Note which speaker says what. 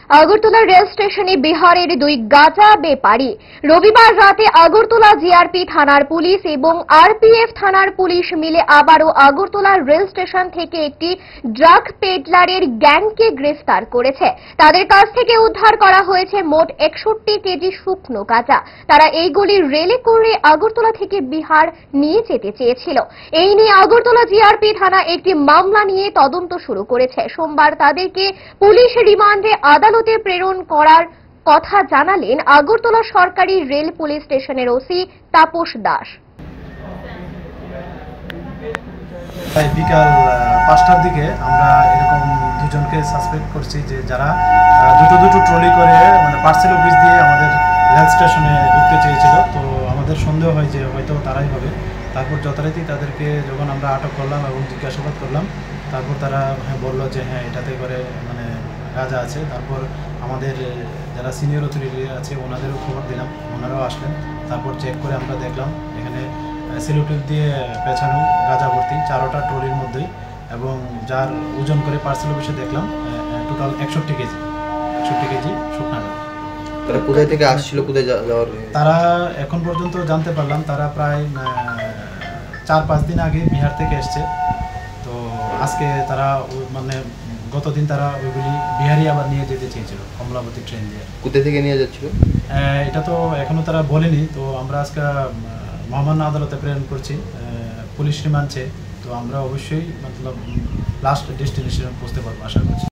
Speaker 1: Agartala rail স্টেশনে বিহারের দুই গাঁজা বেপারী রবিবার রাতে আগরতলা জিআরপি থানার পুলিশ এবং আরপিএফ থানার পুলিশ মিলে আবারও আগরতলা রেল স্টেশন থেকে একটি ড্রাগ পেডলারের গ্যাংকে গ্রেফতার করেছে। তাদের কাছ থেকে উদ্ধার করা হয়েছে মোট 61 কেজি শুকনো গাঁজা। তারা এইগুলি রেলে করে আগরতলা থেকে বিহার নিয়ে যেতে চেয়েছিল। এই নিয়ে আগরতলা জিআরপি থানা একটি মামলা নিয়ে তদন্ত শুরু করেছে। সোমবার তাদেরকে পুলিশ রিমান্ডে আদালতে প্রেরণ করার কথা জানালেন আগরতলা সরকারি রেল পুলিশ স্টেশনের ওসি তাপস দাস।
Speaker 2: বিকাল 5টার দিকে আমরা এরকম দুজনকে সাসপেক্ট করছি যে যারা দুটো ট্রলি করে মানে পার্সেল অফিস দিয়ে আমাদের রেল স্টেশনে ঢুকতে চেয়েছিল। তো আমাদের সন্দেহ হয় যে হয়তো তারাই হবে। তারপর যথারীতি তাদেরকে যখন আমরা আটক করলাম এবং জিজ্ঞাসাবাদ করলাম, তারপর তারা বললো যে হ্যাঁ এটাতে করে মানে গাঁজা আছে। তারপর আমাদের যারা সিনিয়র অথরিটি আছে ওনাদেরও খবর দিলাম, ওনারাও আসলেন। তারপর চেক করে আমরা দেখলাম এখানে সেলুটিপ দিয়ে পেছানো গাঁজা ভর্তি 4টা ট্রলির মধ্যেই, এবং যার ওজন করে পার্সেল অফিসে দেখলাম টোটাল 61 কেজি শুকনা গাঁজা।
Speaker 3: তারা কোথায় থেকে আসছিল, কোথায় যাওয়ার?
Speaker 2: তারা এখন পর্যন্ত জানতে পারলাম তারা প্রায় 4-5 দিন আগে বিহার থেকে এসছে। তো আজকে তারা মানে গতদিন তারা ওইগুলি বিহারি আবার নিয়ে যেতে চেয়েছিল কমলাবতী ট্রেন দিয়ে।
Speaker 3: কোথা থেকে নিয়ে যাচ্ছিল
Speaker 2: এটা তো এখনো তারা বলেনি। তো আমরা আজকে মহামান্য আদালতে প্রেরণ করছি, পুলিশ রিমান্ড চেয়ে। তো আমরা অবশ্যই মতলব লাস্ট ডেস্টিনেশনে পৌঁছতে পারবো আশা করছি।